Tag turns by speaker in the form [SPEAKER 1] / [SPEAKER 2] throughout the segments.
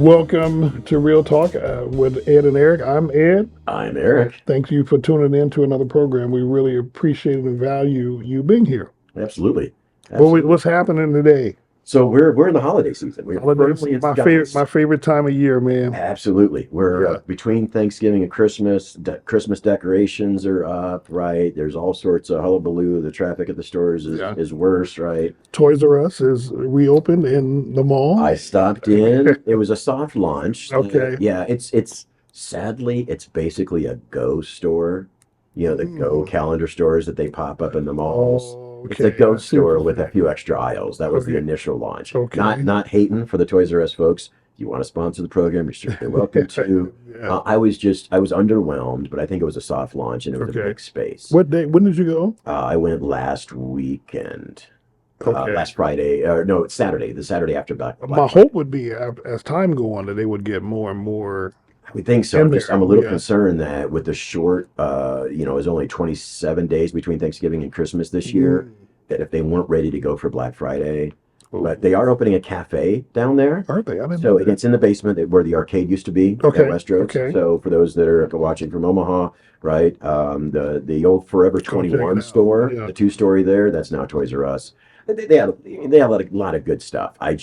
[SPEAKER 1] Welcome to Real Talk with Ed and Eric. I'm Ed.
[SPEAKER 2] I'm Eric.
[SPEAKER 1] Thank you for tuning in to another program. We really appreciate and value you being here.
[SPEAKER 2] Absolutely. Absolutely.
[SPEAKER 1] What's happening today?
[SPEAKER 2] So we're in the holiday season. We're
[SPEAKER 1] Holidays,
[SPEAKER 2] firmly in the
[SPEAKER 1] my
[SPEAKER 2] guys.
[SPEAKER 1] favorite time of year, man.
[SPEAKER 2] Absolutely. We're
[SPEAKER 1] Yeah,
[SPEAKER 2] between Thanksgiving and Christmas. Christmas decorations are up, right? There's all sorts of hullabaloo. The traffic at the stores is,
[SPEAKER 1] yeah.
[SPEAKER 2] is worse, right?
[SPEAKER 1] Toys R Us is reopened in the mall.
[SPEAKER 2] I stopped in. It was a soft launch.
[SPEAKER 1] Okay.
[SPEAKER 2] Yeah, it's sadly it's basically a Go store. You know, the Go
[SPEAKER 1] Mm.
[SPEAKER 2] calendar stores that they pop up in the malls. It's a
[SPEAKER 1] Okay,
[SPEAKER 2] Go
[SPEAKER 1] I see what
[SPEAKER 2] store
[SPEAKER 1] you're
[SPEAKER 2] with a
[SPEAKER 1] saying.
[SPEAKER 2] few extra aisles. That was the
[SPEAKER 1] Okay,
[SPEAKER 2] initial launch. Not
[SPEAKER 1] okay.
[SPEAKER 2] not hating for the Toys R Us folks. If you want to sponsor the program, you're certainly welcome to.
[SPEAKER 1] Yeah.
[SPEAKER 2] I was underwhelmed, but I think it was a soft launch and it was a
[SPEAKER 1] Okay.
[SPEAKER 2] big space.
[SPEAKER 1] What day? When did you go?
[SPEAKER 2] I went last weekend,
[SPEAKER 1] Okay.
[SPEAKER 2] last Friday, or no, it's Saturday, the Saturday after Black
[SPEAKER 1] My
[SPEAKER 2] Friday.
[SPEAKER 1] hope would be as time go on that they would get more and more
[SPEAKER 2] I would think so.
[SPEAKER 1] in
[SPEAKER 2] Just
[SPEAKER 1] there.
[SPEAKER 2] I'm a little
[SPEAKER 1] Yeah.
[SPEAKER 2] concerned that with the short, it was only 27 days between Thanksgiving and Christmas this year,
[SPEAKER 1] Mm.
[SPEAKER 2] that if they weren't ready to go for Black Friday, but
[SPEAKER 1] Oh,
[SPEAKER 2] they are opening a cafe down there.
[SPEAKER 1] aren't they? I didn't know
[SPEAKER 2] So
[SPEAKER 1] that.
[SPEAKER 2] it's in the basement where the arcade used to be at
[SPEAKER 1] Okay.
[SPEAKER 2] Westroads.
[SPEAKER 1] Okay.
[SPEAKER 2] So for those that are watching from Omaha, right, the old Forever
[SPEAKER 1] Go check it
[SPEAKER 2] 21
[SPEAKER 1] out.
[SPEAKER 2] store,
[SPEAKER 1] Yeah.
[SPEAKER 2] the two-story there, that's now Toys R Us. They have a lot of good stuff. I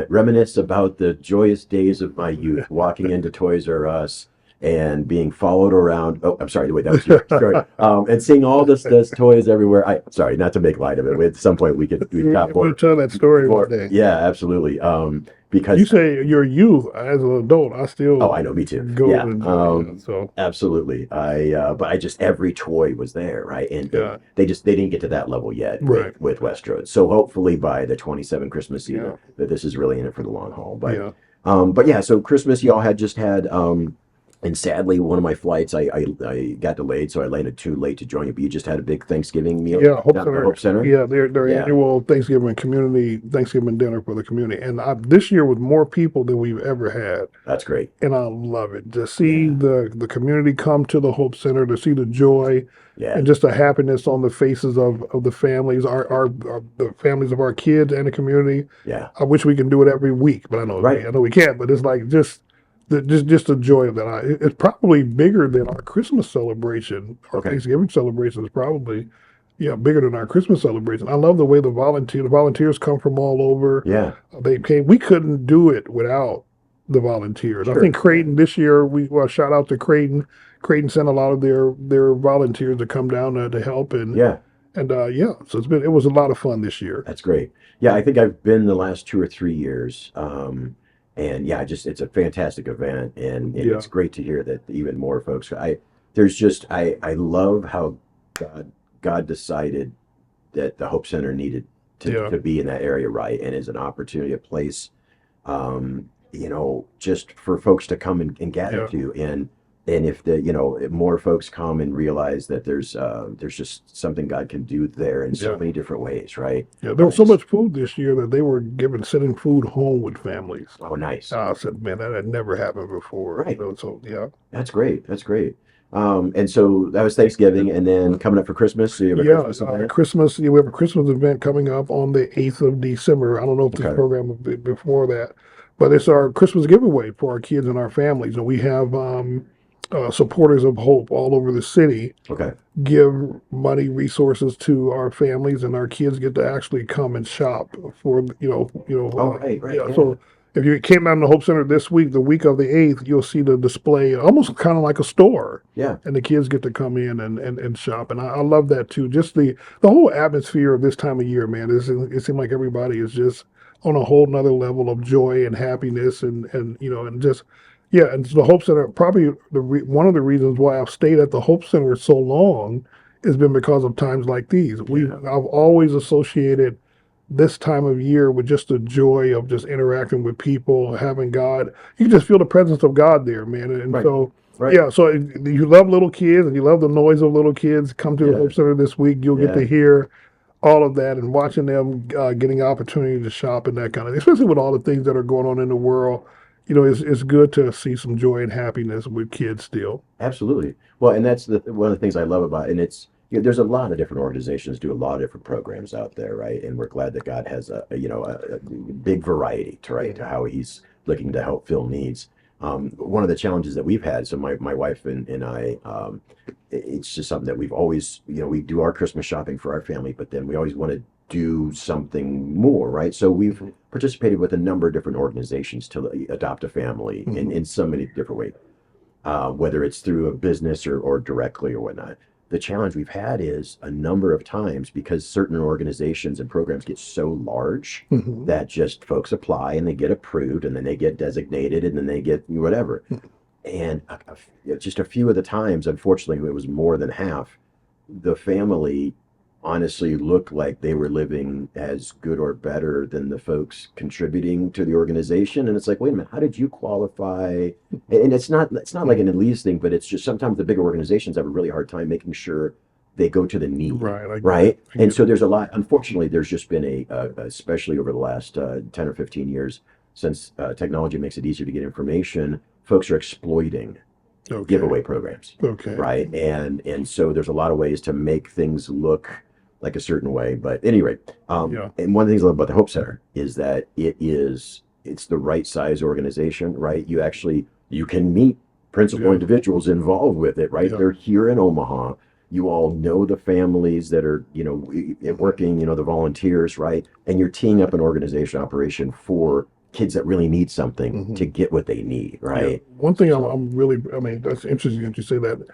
[SPEAKER 2] reminisce about the joyous days of my youth, walking into Toys R Us and being followed around. Oh, I'm sorry. Wait, that was your story. And seeing all this toys everywhere. Sorry, not to make light of it. At some point, we got
[SPEAKER 1] We'll
[SPEAKER 2] more.
[SPEAKER 1] tell that story one
[SPEAKER 2] More,
[SPEAKER 1] day.
[SPEAKER 2] yeah, absolutely.
[SPEAKER 1] You
[SPEAKER 2] Because
[SPEAKER 1] say your youth as an adult, I
[SPEAKER 2] oh,
[SPEAKER 1] still
[SPEAKER 2] I know, me too.
[SPEAKER 1] go
[SPEAKER 2] Yeah,
[SPEAKER 1] and enjoy it. So
[SPEAKER 2] absolutely. But I just every toy was there, right? And
[SPEAKER 1] yeah,
[SPEAKER 2] they didn't get to that level yet
[SPEAKER 1] right.
[SPEAKER 2] with Westroads. So hopefully by the 27 Christmas season,
[SPEAKER 1] Yeah,
[SPEAKER 2] that this is really in it for the long haul. But
[SPEAKER 1] yeah,
[SPEAKER 2] but yeah, so Christmas y'all had just had and sadly one of my flights I got delayed, so I landed too late to join you. But you just had a big Thanksgiving meal
[SPEAKER 1] yeah. Hope
[SPEAKER 2] down at the
[SPEAKER 1] Center.
[SPEAKER 2] Hope Center.
[SPEAKER 1] Yeah, their
[SPEAKER 2] Yeah,
[SPEAKER 1] annual Thanksgiving dinner for the community, and this year with more people than we've ever had.
[SPEAKER 2] that's great.
[SPEAKER 1] And I love it to see
[SPEAKER 2] Yeah,
[SPEAKER 1] the community come to the Hope Center to see the joy
[SPEAKER 2] yeah,
[SPEAKER 1] and just the happiness on the faces of the families, our the families of our kids and the community.
[SPEAKER 2] yeah.
[SPEAKER 1] I wish we can do it every week, but
[SPEAKER 2] Right.
[SPEAKER 1] I know we can't. But it's like just the joy of that. It's probably bigger than our Christmas celebration. Our
[SPEAKER 2] Okay.
[SPEAKER 1] Thanksgiving celebration is probably yeah bigger than our Christmas celebration. I love the way the volunteers come from all over.
[SPEAKER 2] Yeah.
[SPEAKER 1] They came. We couldn't do it without the volunteers. I think
[SPEAKER 2] Sure. Yeah.
[SPEAKER 1] Creighton this year. Shout out to Creighton. Creighton sent a lot of their volunteers to come down to help
[SPEAKER 2] Yeah.
[SPEAKER 1] and yeah. So it was a lot of fun this year.
[SPEAKER 2] That's great. Yeah, I think I've been the last 2 or 3 years. And yeah, just it's a fantastic event and
[SPEAKER 1] Yeah,
[SPEAKER 2] it's great to hear that even more folks there's just I love how God decided that the Hope Center needed
[SPEAKER 1] yeah,
[SPEAKER 2] to be in that area, right? And is an opportunity, a place just for folks to come and gather
[SPEAKER 1] yeah,
[SPEAKER 2] to. And if if more folks come and realize that there's just something God can do there in so
[SPEAKER 1] yeah.
[SPEAKER 2] many different ways, right?
[SPEAKER 1] Yeah, there was so much food this year that they were sending food home with families.
[SPEAKER 2] Oh, nice.
[SPEAKER 1] I said, man, that had never happened before.
[SPEAKER 2] Right.
[SPEAKER 1] So yeah,
[SPEAKER 2] That's great. That's great. And so that was Thanksgiving, and then coming up for Christmas, so you have a
[SPEAKER 1] yeah.
[SPEAKER 2] Christmas event.
[SPEAKER 1] Christmas. Yeah, we have a Christmas event coming up on the 8th of December. I don't know if this
[SPEAKER 2] Okay.
[SPEAKER 1] program will be before that, but it's our Christmas giveaway for our kids and our families, and we have supporters of Hope all over the city
[SPEAKER 2] Okay.
[SPEAKER 1] give money resources to our families, and our kids get to actually come and shop for
[SPEAKER 2] Oh, right, right.
[SPEAKER 1] yeah.
[SPEAKER 2] Yeah.
[SPEAKER 1] So if you came down to Hope Center this week, the week of the 8th, you'll see the display almost kind of like a store,
[SPEAKER 2] Yeah.
[SPEAKER 1] and the kids get to come in and shop, and I love that too. Just the whole atmosphere of this time of year, man. It seems like everybody is just on a whole nother level of joy and happiness, and just yeah, and the Hope Center, probably one of the reasons why I've stayed at the Hope Center so long has been because of times like these.
[SPEAKER 2] Yeah.
[SPEAKER 1] I've always associated this time of year with just the joy of just interacting with people, having God. You can just feel the presence of God there, man. And
[SPEAKER 2] Right.
[SPEAKER 1] so,
[SPEAKER 2] Right.
[SPEAKER 1] yeah, so if you love little kids and you love the noise of little kids, come to the
[SPEAKER 2] Yeah.
[SPEAKER 1] Hope Center this week. You'll get
[SPEAKER 2] Yeah.
[SPEAKER 1] to hear all of that and watching them getting the opportunity to shop and that kind of thing, especially with all the things that are going on in the world. It's good to see some joy and happiness with kids still.
[SPEAKER 2] Absolutely. Well, and that's one of the things I love about, and it's there's a lot of different organizations do a lot of different programs out there, right? And we're glad that God has a big variety to how He's looking to help fill needs. One of the challenges that we've had, so my wife and I, it's just something that we've always, we do our Christmas shopping for our family, but then we always want to do something more, right? So we've participated with a number of different organizations to adopt a family in so many different ways, whether it's through a business or directly or whatnot. The challenge we've had is a number of times because certain organizations and programs get so large that just folks apply and they get approved and then they get designated and then they get whatever. And just a few of the times, unfortunately, it was more than half, the family honestly looked like they were living as good or better than the folks contributing to the organization. And it's like, wait a minute, how did you qualify? And it's not like an elitist thing, but it's just sometimes the bigger organizations have a really hard time making sure they go to the need. Right. And so there's a lot, unfortunately, there's just been especially over the last 10 or 15 years, since technology makes it easier to get information, folks are exploiting giveaway programs. Right. And so there's a lot of ways to make things look like a certain way. But at any rate, and one of the things I love about the Hope Center is that it's the right size organization, right? You can meet principal individuals involved with it, right? They're here in Omaha. You all know the families that are, working, the volunteers, right? And you're teeing up an organization operation for kids that really need something to get what they need, right?
[SPEAKER 1] One thing that's interesting that you say that.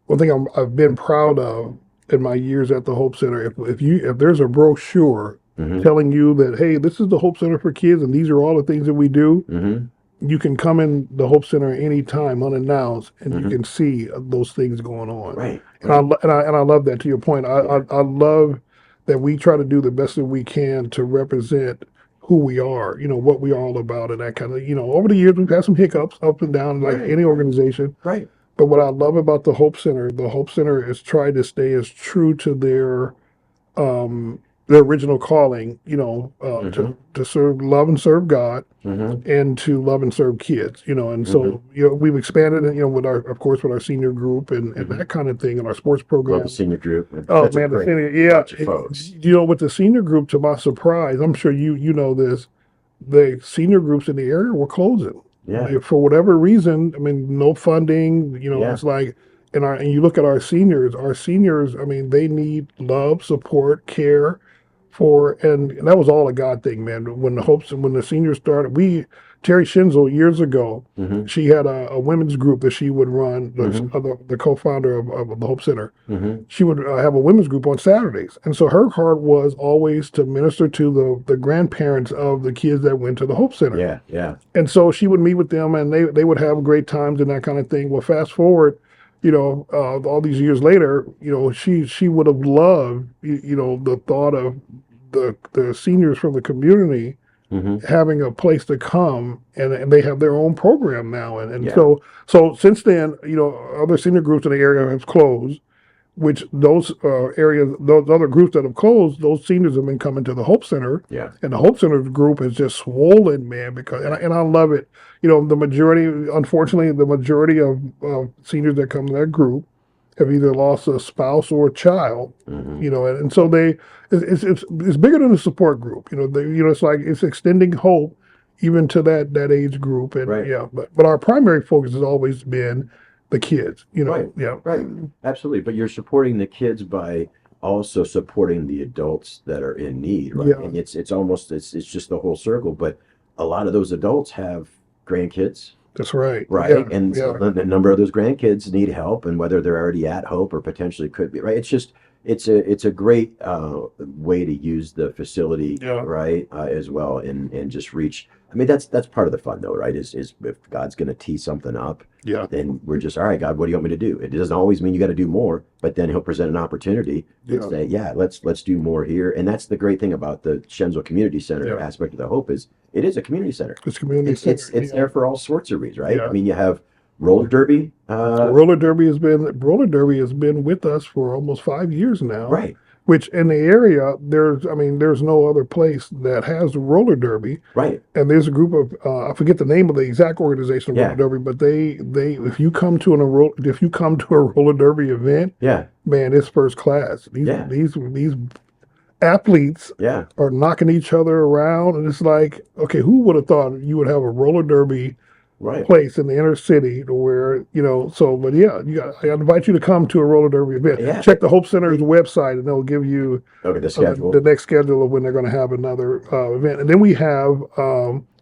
[SPEAKER 1] One thing I've been proud of in my years at the Hope Center, if there's a brochure telling you that, hey, this is the Hope Center for Kids and these are all the things that we do, you can come in the Hope Center anytime unannounced and you can see those things going on.
[SPEAKER 2] Right.
[SPEAKER 1] And I love that. To your point, I love that we try to do the best that we can to represent who we are, what we are all about, and that kind of, over the years we've had some hiccups up and down like any organization.
[SPEAKER 2] Right.
[SPEAKER 1] But what I love about the Hope Center is trying to stay as true to their original calling, to love and serve God, and to love and serve kids, and so we've expanded, with our senior group and that kind of thing, and our sports program.
[SPEAKER 2] Love the senior group.
[SPEAKER 1] Oh man, the senior,
[SPEAKER 2] folks.
[SPEAKER 1] With the senior group, to my surprise, I'm sure you know this, the senior groups in the area were closing.
[SPEAKER 2] Yeah.
[SPEAKER 1] For whatever reason, no funding, it's like, and you look at our seniors, they need love, support, care and that was all a God thing, man. When the seniors started, Terry Schinzel years ago, she had a women's group that she would run, the co-founder of the Hope Center. She would have a women's group on Saturdays. And so her heart was always to minister to the grandparents of the kids that went to the Hope Center.
[SPEAKER 2] Yeah, yeah.
[SPEAKER 1] And so she would meet with them and they would have great times and that kind of thing. Well, fast forward, all these years later, she would have loved, the thought of the seniors from the community having a place to come, and they have their own program now. So since then, other senior groups in the area have closed, which those other groups that have closed, those seniors have been coming to the Hope Center.
[SPEAKER 2] Yeah.
[SPEAKER 1] And the Hope Center group is just swollen, man, because, and I love it. Unfortunately, the majority of seniors that come to that group have either lost a spouse or a child, and so it's bigger than a support group. It's like it's extending hope even to that age group. And but our primary focus has always been the kids.
[SPEAKER 2] Right. Absolutely. But you're supporting the kids by also supporting the adults that are in need, right?
[SPEAKER 1] Yeah.
[SPEAKER 2] And it's just the whole circle. But a lot of those adults have grandkids.
[SPEAKER 1] That's right.
[SPEAKER 2] Right.
[SPEAKER 1] Yeah.
[SPEAKER 2] And so the number of those grandkids need help, and whether they're already at Hope or potentially could be, right? It's a great way to use the facility, right, as well, and just reach. That's part of the fun, though, right? Is if God's going to tee something up, then we're just, all right, God, what do you want me to do? It doesn't always mean you got to do more, but then He'll present an opportunity to say, let's do more here. And that's the great thing about the Shenzel Community Center aspect of the Hope is it is a community center.
[SPEAKER 1] It's community center.
[SPEAKER 2] It's there for all sorts of reasons, right? You have roller derby.
[SPEAKER 1] Roller derby has been with us for almost 5 years now.
[SPEAKER 2] Right.
[SPEAKER 1] which in the area, there's no other place that has a roller derby.
[SPEAKER 2] Right.
[SPEAKER 1] And there's a group of, I forget the name of the exact organization of
[SPEAKER 2] Yeah.
[SPEAKER 1] roller derby, but if you come to a roller derby event,
[SPEAKER 2] Yeah.
[SPEAKER 1] man, it's first class.
[SPEAKER 2] Yeah.
[SPEAKER 1] These athletes
[SPEAKER 2] Yeah.
[SPEAKER 1] are knocking each other around, and it's like, okay, who would have thought you would have a roller derby
[SPEAKER 2] Right.
[SPEAKER 1] place in the inner city to where, so, but yeah, I invite you to come to a roller derby event.
[SPEAKER 2] Yeah.
[SPEAKER 1] Check the Hope Center's website and they'll give you
[SPEAKER 2] Okay. The schedule.
[SPEAKER 1] the next schedule of when they're going to have another event. And then we have,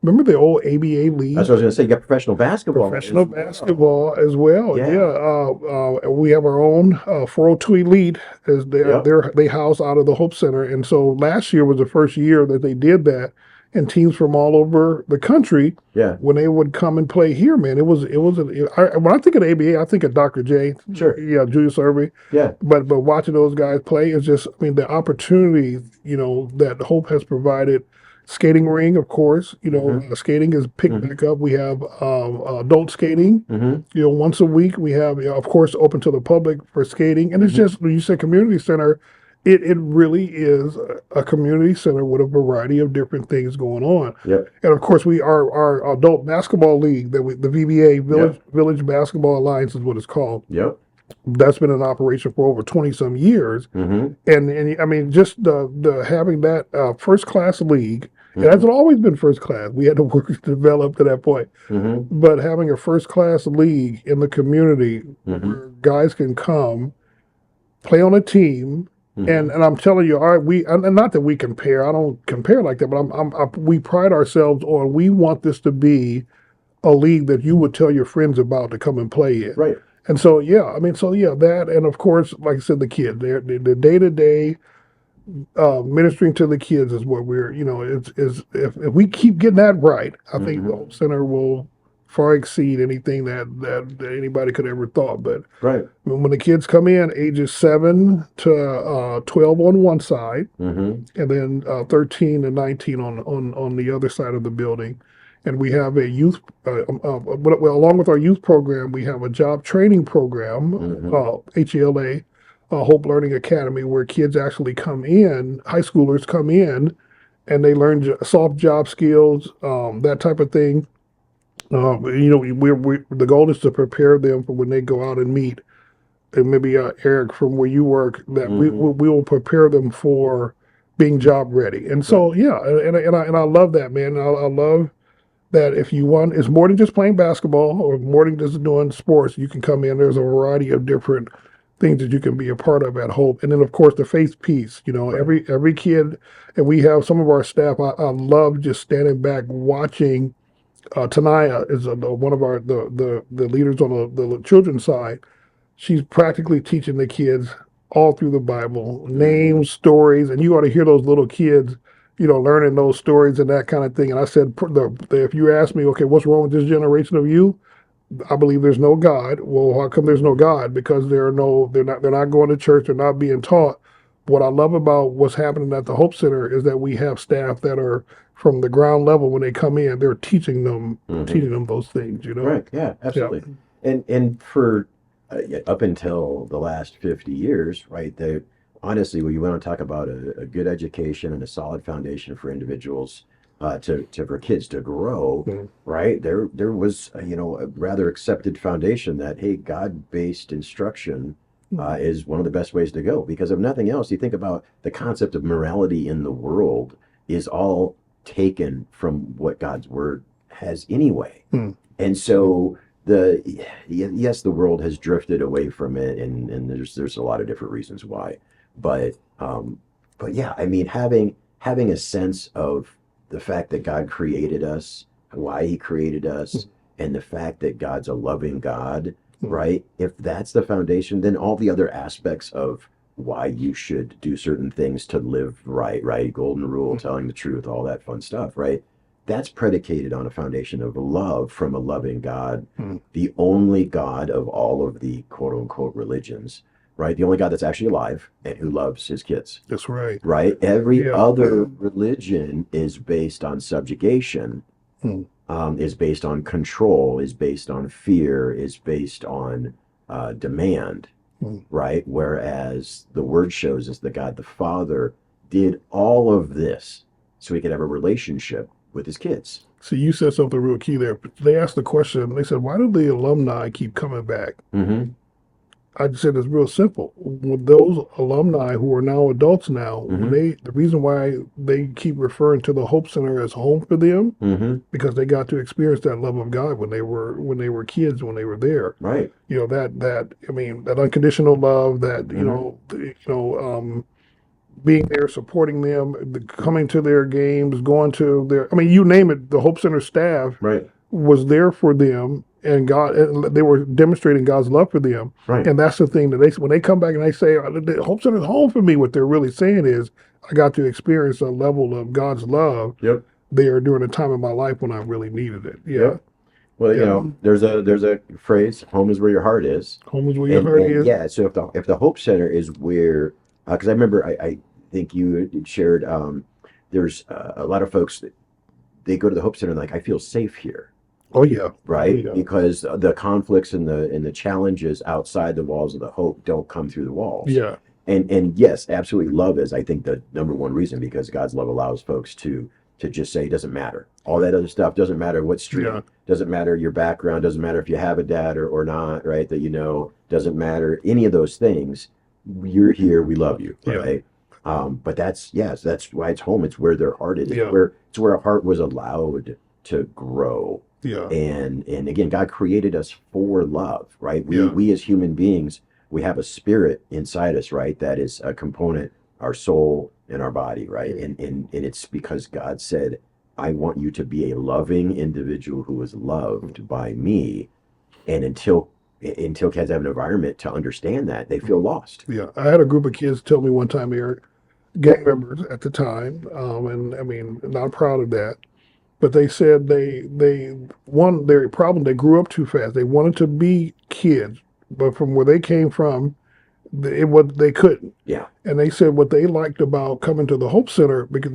[SPEAKER 1] remember the old ABA league?
[SPEAKER 2] That's what I was going to say. You got professional basketball.
[SPEAKER 1] Professional basketball as well.
[SPEAKER 2] Yeah.
[SPEAKER 1] Yeah. We have our own 402 Elite as they house out of the Hope Center. And so last year was the first year that they did that. And teams from all over the country,
[SPEAKER 2] Yeah.
[SPEAKER 1] when they would come and play here, man, when I think of the ABA, I think of Dr. J.
[SPEAKER 2] Sure.
[SPEAKER 1] Yeah, Julius Irving.
[SPEAKER 2] Yeah.
[SPEAKER 1] But watching those guys play is just, the opportunity, that Hope has provided. Skating ring, of course, skating is picked back up. We have adult skating,
[SPEAKER 2] Mm-hmm.
[SPEAKER 1] once a week. We have, of course, open to the public for skating. And it's just, when you say community center, it really is a community center with a variety of different things going on.
[SPEAKER 2] Yep.
[SPEAKER 1] And of course, our adult basketball league, the VBA, Village Basketball Alliance is what it's called.
[SPEAKER 2] Yep.
[SPEAKER 1] That's been in operation for over 20 some years.
[SPEAKER 2] Mm-hmm.
[SPEAKER 1] And just the having that first class league, it hasn't always been first class. We had to work to develop to that point.
[SPEAKER 2] Mm-hmm.
[SPEAKER 1] But having a first class league in the community where guys can come, play on a team, and I'm telling you, and not that we compare. I don't compare like that, but we pride ourselves on. We want this to be a league that you would tell your friends about to come and play in.
[SPEAKER 2] Right.
[SPEAKER 1] And so that, and of course, like I said, the kids, the day to day ministering to the kids is what we're. If we keep getting that right, I think the Hope Center will far exceed anything that anybody could ever thought. But
[SPEAKER 2] Right.
[SPEAKER 1] when the kids come in, ages 7 to 12 on one side,
[SPEAKER 2] Mm-hmm.
[SPEAKER 1] and then 13 and 19 on the other side of the building. And we have a youth, along with our youth program, we have a job training program, HELA, Hope Learning Academy, where kids actually come in, high schoolers come in, and they learn soft job skills, that type of thing. The goal is to prepare them for when they go out and meet, and maybe Eric from where you work, that we will prepare them for being job ready. And so and I love that, man. I love that if you want, it's more than just playing basketball or more than just doing sports. You can come in. There's a variety of different things that you can be a part of at Hope, and then of course the faith piece. Every kid, and we have some of our staff. I love just standing back watching. Tanaya is one of our the leaders on the children's side. She's practically teaching the kids all through the Bible, names, stories, and you ought to hear those little kids, learning those stories and that kind of thing. And I said, if you ask me, okay, what's wrong with this generation of you? I believe there's no God. Well, how come there's no God? Because they're not going to church. They're not being taught. What I love about what's happening at the Hope Center is that we have staff that are from the ground level. When they come in, they're teaching them those things.
[SPEAKER 2] Right. Yeah. Absolutely. Yeah. And for up until the last 50 years, right? Honestly, when you want to talk about a good education and a solid foundation for individuals, for kids to grow, right? There was a rather accepted foundation that, hey, God-based instruction is one of the best ways to go, because if nothing else, you think about the concept of morality in the world is all taken from what God's word has anyway. And so yes, the world has drifted away from it, and there's a lot of different reasons why. But yeah, I mean, having a sense of the fact that God created us, why he created us, and the fact that God's a loving God, right? If that's the foundation, then all the other aspects of why you should do certain things to live right? Golden rule, telling the truth, all that fun stuff, right? That's predicated on a foundation of love from a loving God, the only God of all of the quote unquote religions, right? The only God that's actually alive and who loves his kids.
[SPEAKER 1] That's right.
[SPEAKER 2] Right? Every other religion is based on subjugation, is based on control, is based on fear, is based on demand.
[SPEAKER 1] Mm.
[SPEAKER 2] right? Whereas the word shows us that God the Father did all of this so he could have a relationship with his kids.
[SPEAKER 1] See, you said something real key there. They asked the question, they said, why do the alumni keep coming back?
[SPEAKER 2] Mm-hmm.
[SPEAKER 1] I just said it's real simple. With those alumni who are now adults now, when
[SPEAKER 2] Mm-hmm.
[SPEAKER 1] the reason why they keep referring to the Hope Center as home for them,
[SPEAKER 2] Mm-hmm.
[SPEAKER 1] because they got to experience that love of God when they were kids, when they were there.
[SPEAKER 2] Right.
[SPEAKER 1] You know, that I mean, that unconditional love, that,
[SPEAKER 2] Mm-hmm.
[SPEAKER 1] being there, supporting them, coming to their games, going to their, I mean, you name it, the Hope Center staff
[SPEAKER 2] Right.
[SPEAKER 1] was there for them, and they were demonstrating God's love for them.
[SPEAKER 2] Right.
[SPEAKER 1] And that's the thing that when they come back and they say, "Oh, the Hope Center's home for me," what they're really saying is, I got to experience a level of God's love
[SPEAKER 2] Yep.
[SPEAKER 1] there during a time in my life when I really needed it. Yeah.
[SPEAKER 2] Yep. Well,
[SPEAKER 1] Yeah.
[SPEAKER 2] there's a phrase, home is where your heart is.
[SPEAKER 1] Home is where your heart
[SPEAKER 2] And
[SPEAKER 1] is.
[SPEAKER 2] yeah, so if the Hope Center is where, because I remember I think you had shared, there's a lot of folks that they go to the Hope Center and like, I feel safe here,
[SPEAKER 1] Oh yeah.
[SPEAKER 2] right?
[SPEAKER 1] Oh, yeah.
[SPEAKER 2] Because the conflicts and the challenges outside the walls of the Hope don't come through the walls.
[SPEAKER 1] Yeah.
[SPEAKER 2] And yes, absolutely, love is, I think, the number one reason, because God's love allows folks to just say it doesn't matter. All that other stuff doesn't matter. What street,
[SPEAKER 1] Yeah.
[SPEAKER 2] doesn't matter your background, doesn't matter if you have a dad or not, right? That doesn't matter any of those things. You're here, we love you,
[SPEAKER 1] Yeah.
[SPEAKER 2] right? But that's why it's home. It's where their heart is.
[SPEAKER 1] Yeah.
[SPEAKER 2] It's where a heart was allowed to grow.
[SPEAKER 1] Yeah.
[SPEAKER 2] And again, God created us for love, right?
[SPEAKER 1] Yeah.
[SPEAKER 2] We as human beings, we have a spirit inside us, right? That is a component, our soul and our body, right? And it's because God said, I want you to be a loving individual who is loved by me. And until kids have an environment to understand that, they feel lost.
[SPEAKER 1] Yeah. I had a group of kids tell me one time, Eric, gang members at the time, and I mean, not proud of that. But they said their problem, they grew up too fast. They wanted to be kids, but from where they came from, they couldn't.
[SPEAKER 2] Yeah.
[SPEAKER 1] And they said what they liked about coming to the Hope Center, because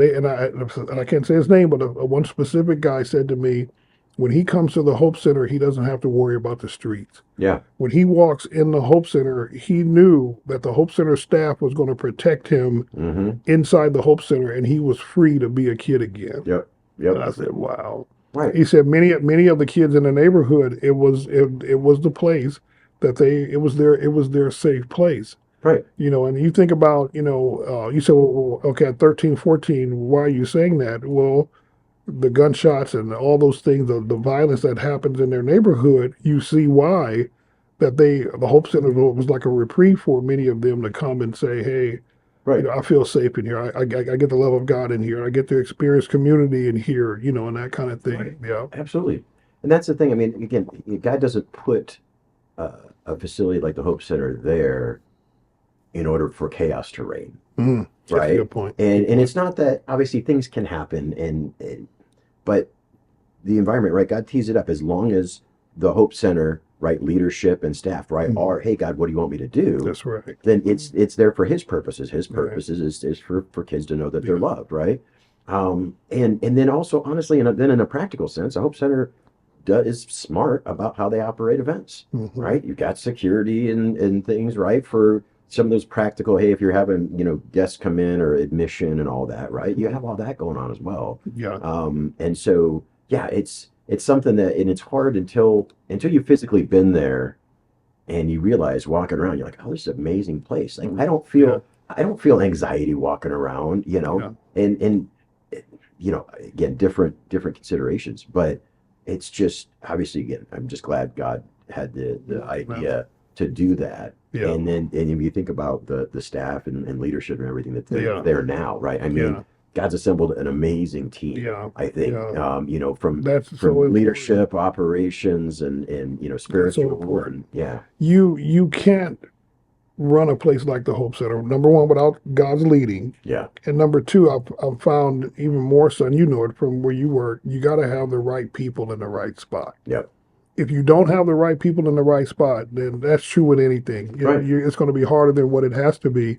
[SPEAKER 1] I can't say his name, but one specific guy said to me, when he comes to the Hope Center, he doesn't have to worry about the streets.
[SPEAKER 2] Yeah.
[SPEAKER 1] When he walks in the Hope Center, he knew that the Hope Center staff was going to protect him
[SPEAKER 2] Mm-hmm.
[SPEAKER 1] inside the Hope Center, and he was free to be a kid again.
[SPEAKER 2] Yep.
[SPEAKER 1] And I
[SPEAKER 2] Yep.
[SPEAKER 1] said, "Wow."
[SPEAKER 2] Right.
[SPEAKER 1] He said many of the kids in the neighborhood, it was the place that it was their safe place.
[SPEAKER 2] Right.
[SPEAKER 1] You know, and you think about, you said, well, okay, at 13, 14, why are you saying that? Well, the gunshots and all those things, the violence that happens in their neighborhood, you see why the Hope Center was like a reprieve for many of them to come and say, hey,
[SPEAKER 2] Right.
[SPEAKER 1] I feel safe in here. I get the love of God in here. I get to experience community in here, and that kind of thing.
[SPEAKER 2] Right.
[SPEAKER 1] Yeah.
[SPEAKER 2] Absolutely. And that's the thing. I mean, again, God doesn't put a facility like the Hope Center there in order for chaos to reign,
[SPEAKER 1] That's a
[SPEAKER 2] right?
[SPEAKER 1] good point.
[SPEAKER 2] And it's not that, obviously things can happen, but the environment, right? God tees it up as long as the Hope Center, right, leadership and staff, right,
[SPEAKER 1] Mhm.
[SPEAKER 2] are, hey God, what do you want me to do?
[SPEAKER 1] That's right.
[SPEAKER 2] Then it's there for His purposes. His
[SPEAKER 1] Right.
[SPEAKER 2] purposes is for kids to know that they're
[SPEAKER 1] Yeah.
[SPEAKER 2] loved, right? And then also, honestly, in a practical sense, a Hope Center is smart about how they operate events,
[SPEAKER 1] Mhm.
[SPEAKER 2] right? You've got security and things, right? For some of those practical, hey, if you're having, guests come in or admission and all that, right? You have all that going on as well.
[SPEAKER 1] Yeah.
[SPEAKER 2] And so, yeah, it's something that, and it's hard until you've physically been there and you realize walking around, you're like, oh, this is an amazing place. Like, I don't feel anxiety walking around,
[SPEAKER 1] Yeah.
[SPEAKER 2] and again, different considerations, but it's just, obviously, again, I'm just glad God had the idea to do that.
[SPEAKER 1] Yeah.
[SPEAKER 2] And if you think about the staff and leadership and everything that's
[SPEAKER 1] Yeah.
[SPEAKER 2] there now, right? I mean,
[SPEAKER 1] Yeah.
[SPEAKER 2] God's assembled an amazing team.
[SPEAKER 1] Yeah.
[SPEAKER 2] I think,
[SPEAKER 1] Yeah.
[SPEAKER 2] from
[SPEAKER 1] That's so
[SPEAKER 2] from
[SPEAKER 1] important.
[SPEAKER 2] leadership, operations, and spiritual,
[SPEAKER 1] important.
[SPEAKER 2] and yeah,
[SPEAKER 1] You can't run a place like the Hope Center, number one, without God's leading.
[SPEAKER 2] yeah,
[SPEAKER 1] And number two, I've found even more so, and you know it from where you work, you got to have the right people in the right spot.
[SPEAKER 2] yep,
[SPEAKER 1] If you don't have the right people in the right spot, then that's true with anything.
[SPEAKER 2] Right.
[SPEAKER 1] It's going to be harder than what it has to be.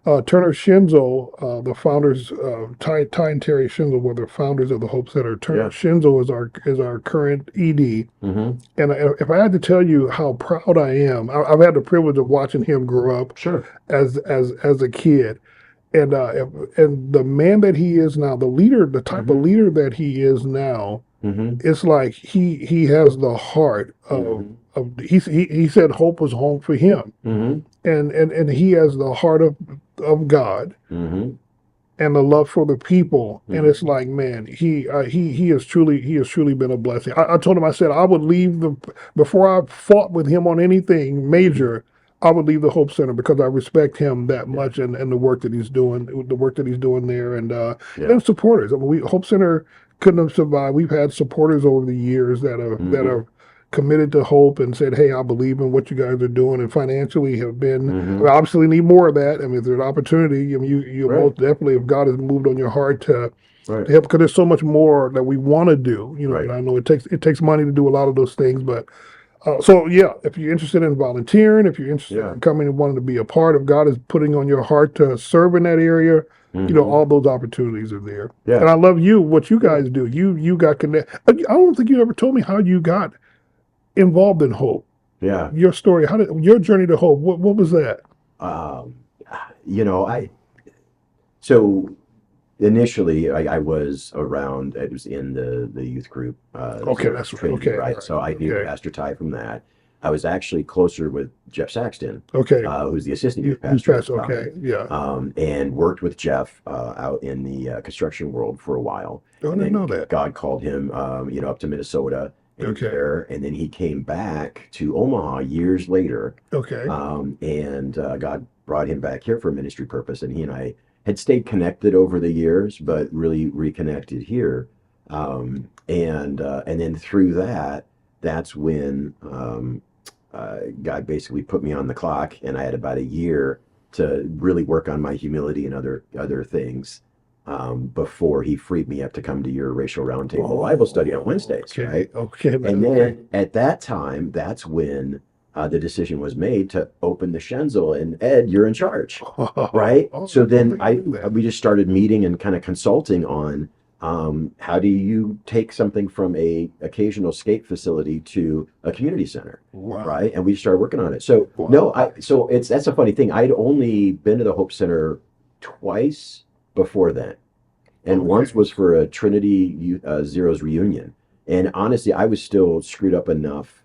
[SPEAKER 1] Turner Shinzo, the founders, Ty and Terry Shinzo were the founders of the Hope Center. Turner
[SPEAKER 2] Yeah.
[SPEAKER 1] Shinzo is our current ED,
[SPEAKER 2] Hmm.
[SPEAKER 1] and if I had to tell you how proud I am, I've had the privilege of watching him grow up
[SPEAKER 2] Sure.
[SPEAKER 1] as a kid, and the man that he is now, the leader, the type of
[SPEAKER 2] Hmm.
[SPEAKER 1] leader that he is now,
[SPEAKER 2] Hmm.
[SPEAKER 1] it's like he has the heart
[SPEAKER 2] Hmm.
[SPEAKER 1] of he said hope was home for him,
[SPEAKER 2] Hmm.
[SPEAKER 1] and he has the heart of God
[SPEAKER 2] Hmm.
[SPEAKER 1] and the love for the people. And it's
[SPEAKER 2] Hmm.
[SPEAKER 1] like, man, he has truly been a blessing. I told him, I said I would leave the before I fought with him on anything major. I would leave the Hope Center because I respect him that
[SPEAKER 2] Yeah.
[SPEAKER 1] much and the work that he's doing, there,
[SPEAKER 2] Yeah.
[SPEAKER 1] and supporters. I mean, Hope Center couldn't have survived. We've had supporters over the years that
[SPEAKER 2] Hmm.
[SPEAKER 1] are committed to Hope and said, "Hey, I believe in what you guys are doing," and financially have been. We
[SPEAKER 2] Hmm.
[SPEAKER 1] obviously need more of that. I mean, if there's an opportunity, I mean, you
[SPEAKER 2] Right.
[SPEAKER 1] most definitely, if God has moved on your heart
[SPEAKER 2] Right.
[SPEAKER 1] to help, because there's so much more that we want to do. And
[SPEAKER 2] Right.
[SPEAKER 1] I know it takes money to do a lot of those things, but so yeah, if you're interested in volunteering, if you're interested
[SPEAKER 2] Yeah.
[SPEAKER 1] in coming and wanting to be a part of God is putting on your heart to serve in that area,
[SPEAKER 2] Hmm.
[SPEAKER 1] all those opportunities are there.
[SPEAKER 2] Yeah.
[SPEAKER 1] And I love what you
[SPEAKER 2] Yeah.
[SPEAKER 1] guys do. You got connect. I don't think you ever told me how you got involved in Hope.
[SPEAKER 2] Yeah.
[SPEAKER 1] Your story, how did your journey to Hope? What was that?
[SPEAKER 2] Um, I so initially I was around. I was in the youth group,
[SPEAKER 1] Okay,
[SPEAKER 2] Zeros
[SPEAKER 1] that's right.
[SPEAKER 2] Trinity,
[SPEAKER 1] Okay, all
[SPEAKER 2] right?
[SPEAKER 1] right.
[SPEAKER 2] So I knew
[SPEAKER 1] Okay,
[SPEAKER 2] Pastor Ty from that. I was actually closer with Jeff Saxton,
[SPEAKER 1] okay.
[SPEAKER 2] who's the assistant youth
[SPEAKER 1] You
[SPEAKER 2] pastor at
[SPEAKER 1] pass.
[SPEAKER 2] the time,
[SPEAKER 1] Okay, yeah.
[SPEAKER 2] and worked with Jeff out in the construction world for a while.
[SPEAKER 1] Oh, I
[SPEAKER 2] And
[SPEAKER 1] didn't
[SPEAKER 2] then
[SPEAKER 1] know that.
[SPEAKER 2] God called him, up to Minnesota and
[SPEAKER 1] Okay,
[SPEAKER 2] there, and then he came back to Omaha years later,
[SPEAKER 1] okay.
[SPEAKER 2] and God brought him back here for ministry purpose, and he and I had stayed connected over the years, but really reconnected here. And then through that, that's when God basically put me on the clock, and I had about a year to really work on my humility and other things before He freed me up to come to your racial roundtable Bible study on
[SPEAKER 1] Oh,
[SPEAKER 2] Wednesdays,
[SPEAKER 1] okay,
[SPEAKER 2] right?
[SPEAKER 1] okay,
[SPEAKER 2] And
[SPEAKER 1] okay.
[SPEAKER 2] then at that time, that's when the decision was made to open the Shenzel, and Ed, you're in charge, right?
[SPEAKER 1] Oh,
[SPEAKER 2] So
[SPEAKER 1] I don't
[SPEAKER 2] then
[SPEAKER 1] think I knew that.
[SPEAKER 2] we just started meeting and kind of consulting on how do you take something from a occasional skate facility to a community center,
[SPEAKER 1] Wow,
[SPEAKER 2] right? And we started working on it. So no,
[SPEAKER 1] wow.
[SPEAKER 2] so it's that's a funny thing. I'd only been to the Hope Center twice before then, and once
[SPEAKER 1] Okay,
[SPEAKER 2] was for a Trinity Zeros reunion. And honestly, I was still screwed up enough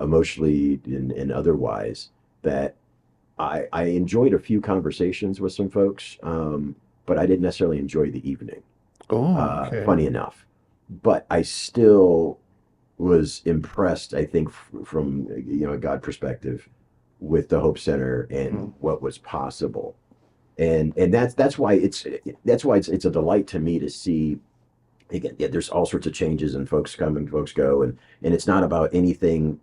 [SPEAKER 2] emotionally and otherwise that I enjoyed a few conversations with some folks, but I didn't necessarily enjoy the evening.
[SPEAKER 1] oh, okay.
[SPEAKER 2] Funny enough, but I still was impressed. I think from a God perspective with the Hope Center and
[SPEAKER 1] Mhm.
[SPEAKER 2] what was possible, and that's why it's a delight to me to see. Again, yeah, there's all sorts of changes and folks come and folks go, and it's not about anything.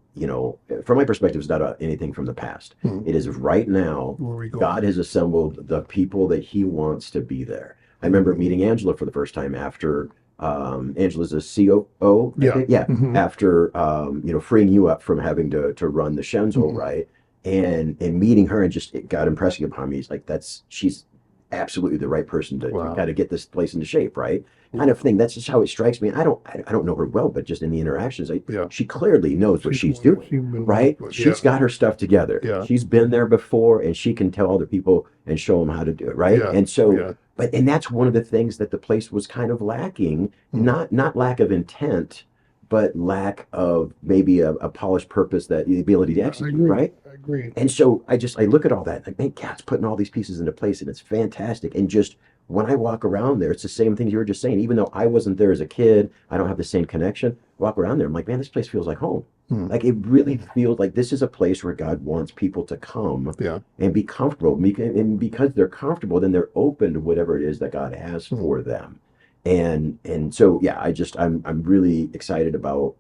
[SPEAKER 2] From my perspective, it's not about anything from the past.
[SPEAKER 1] Hmm.
[SPEAKER 2] It is right now.
[SPEAKER 1] Where are we
[SPEAKER 2] God
[SPEAKER 1] going?
[SPEAKER 2] has assembled the people that He wants to be there. I remember
[SPEAKER 1] Hmm.
[SPEAKER 2] meeting Angela for the first time after Angela's a COO, I
[SPEAKER 1] Yeah.
[SPEAKER 2] think. Yeah,
[SPEAKER 1] Hmm.
[SPEAKER 2] after freeing you up from having to run the Shenzel,
[SPEAKER 1] Hmm.
[SPEAKER 2] right? And meeting her and just it got impressing upon me. It's like she's absolutely the right person to
[SPEAKER 1] Wow.
[SPEAKER 2] kind of get this place into shape, right? Kind of thing. That's just how it strikes me. I don't know her well, but just in the interactions,
[SPEAKER 1] Yeah.
[SPEAKER 2] she clearly knows what she's doing,
[SPEAKER 1] She's been
[SPEAKER 2] right?
[SPEAKER 1] wonderful. Yeah.
[SPEAKER 2] She's got her stuff together.
[SPEAKER 1] Yeah.
[SPEAKER 2] She's been there before, and she can tell other people and show them how to do it, right?
[SPEAKER 1] Yeah.
[SPEAKER 2] And so,
[SPEAKER 1] Yeah.
[SPEAKER 2] and that's one of the things that the place was kind of lacking.
[SPEAKER 1] Hmm.
[SPEAKER 2] Not lack of intent, but lack of maybe a polished purpose, that the ability to
[SPEAKER 1] I
[SPEAKER 2] execute,
[SPEAKER 1] agree.
[SPEAKER 2] right?
[SPEAKER 1] I agree.
[SPEAKER 2] And so I look at all that, like, man, God's putting all these pieces into place, and it's fantastic. And just when I walk around there, it's the same things you were just saying. Even though I wasn't there as a kid, I don't have the same connection. Walk around there, I'm like, man, this place feels like home.
[SPEAKER 1] Hmm.
[SPEAKER 2] Like it really feels like this is a place where God wants people to come
[SPEAKER 1] Yeah.
[SPEAKER 2] and be comfortable. And because they're comfortable, then they're open to whatever it is that God has
[SPEAKER 1] Hmm.
[SPEAKER 2] for them. And so yeah, I'm really excited about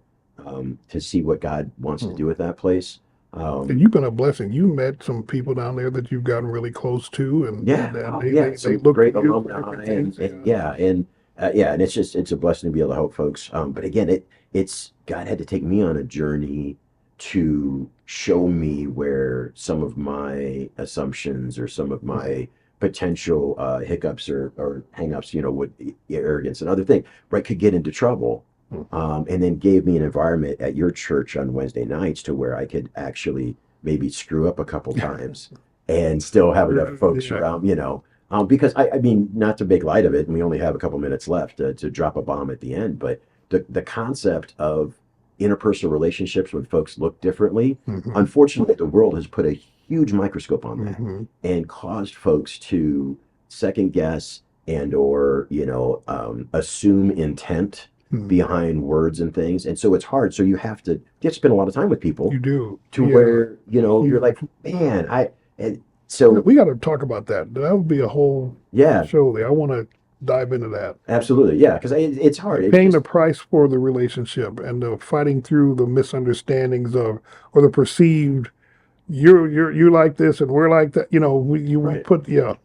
[SPEAKER 2] to see what God wants to
[SPEAKER 1] Hmm.
[SPEAKER 2] do with that place.
[SPEAKER 1] And you've been a blessing. You met some people down there that you've gotten really close to,
[SPEAKER 2] Yeah,
[SPEAKER 1] and
[SPEAKER 2] oh yeah,
[SPEAKER 1] they
[SPEAKER 2] some
[SPEAKER 1] look to
[SPEAKER 2] great
[SPEAKER 1] you for
[SPEAKER 2] alumni,
[SPEAKER 1] different
[SPEAKER 2] and,
[SPEAKER 1] things.
[SPEAKER 2] and
[SPEAKER 1] Yeah.
[SPEAKER 2] yeah, and it's a blessing to be able to help folks. But again, it's God had to take me on a journey to show me where some of my assumptions or some of
[SPEAKER 1] Hmm.
[SPEAKER 2] my potential hiccups or hangups, with arrogance and other things, right, could get into trouble. And then gave me an environment at your church on Wednesday nights to where I could actually maybe screw up a couple times and still have enough folks
[SPEAKER 1] Yeah.
[SPEAKER 2] around, because I mean, not to make light of it, and we only have a couple minutes left to drop a bomb at the end, but the concept of interpersonal relationships when folks look differently,
[SPEAKER 1] Mhm.
[SPEAKER 2] unfortunately, the world has put a huge microscope on that
[SPEAKER 1] Mhm.
[SPEAKER 2] and caused folks to second guess and or assume intent
[SPEAKER 1] Mhm.
[SPEAKER 2] behind words and things, and so it's hard. So you have to spend a lot of time with people
[SPEAKER 1] You do.
[SPEAKER 2] to
[SPEAKER 1] Yeah.
[SPEAKER 2] where you're like, man, and so
[SPEAKER 1] We got to talk about that. That would be a whole
[SPEAKER 2] yeah,
[SPEAKER 1] show there. I want to dive into that.
[SPEAKER 2] absolutely, yeah, because it's hard. It's
[SPEAKER 1] Paying
[SPEAKER 2] just,
[SPEAKER 1] the price for the relationship and the fighting through the misunderstandings of or the perceived you like this and we're like that. We
[SPEAKER 2] right.
[SPEAKER 1] put yeah.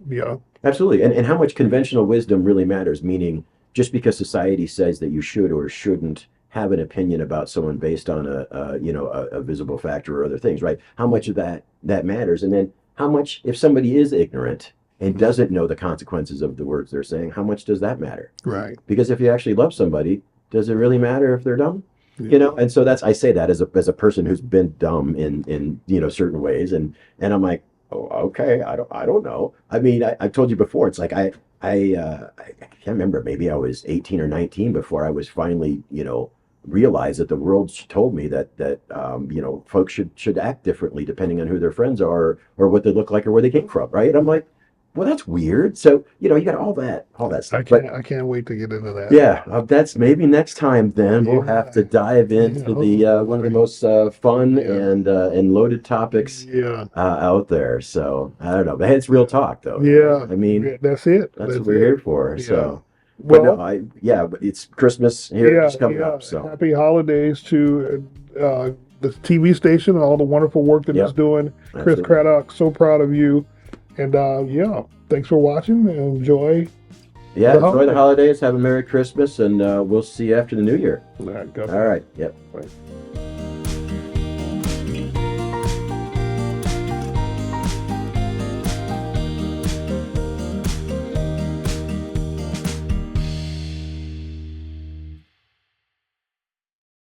[SPEAKER 2] Absolutely. And how much conventional wisdom really matters, meaning just because society says that you should or shouldn't have an opinion about someone based on a visible factor or other things, right? How much of that matters? And then how much, if somebody is ignorant and doesn't know the consequences of the words they're saying, how much does that matter?
[SPEAKER 1] Right.
[SPEAKER 2] Because if you actually love somebody, does it really matter if they're dumb?
[SPEAKER 1] Yeah.
[SPEAKER 2] And so I say that as a person who's been dumb in certain ways, and I'm like, oh, okay, I don't know. I mean, I've told you before, it's like I can't remember, maybe I was 18 or 19 before I was finally realized that the world told me that folks should act differently depending on who their friends are or what they look like or where they came from, right? And I'm like, well, that's weird. So you got all that stuff. But
[SPEAKER 1] I can't wait to get into that.
[SPEAKER 2] yeah, that's maybe next time. Then we'll
[SPEAKER 1] Yeah.
[SPEAKER 2] have to dive into the one of the most fun and loaded topics
[SPEAKER 1] Yeah.
[SPEAKER 2] out there. So I don't know, but hey, it's real talk, though.
[SPEAKER 1] Yeah.
[SPEAKER 2] I mean,
[SPEAKER 1] Yeah, that's it.
[SPEAKER 2] that's what we're here for.
[SPEAKER 1] Yeah.
[SPEAKER 2] So, but
[SPEAKER 1] Well,
[SPEAKER 2] no, but it's Christmas here,
[SPEAKER 1] yeah,
[SPEAKER 2] just coming
[SPEAKER 1] yeah.
[SPEAKER 2] up. So
[SPEAKER 1] Happy holidays to the TV station and all the wonderful work that
[SPEAKER 2] Yep.
[SPEAKER 1] it's doing. Chris
[SPEAKER 2] absolutely.
[SPEAKER 1] Craddock, so proud of you. And yeah, thanks for watching and enjoy.
[SPEAKER 2] Yeah,
[SPEAKER 1] The
[SPEAKER 2] enjoy
[SPEAKER 1] holidays.
[SPEAKER 2] the holidays. Have a Merry Christmas, and we'll see you after the New Year.
[SPEAKER 1] All right, go.
[SPEAKER 2] All right. Yep.
[SPEAKER 1] Bye.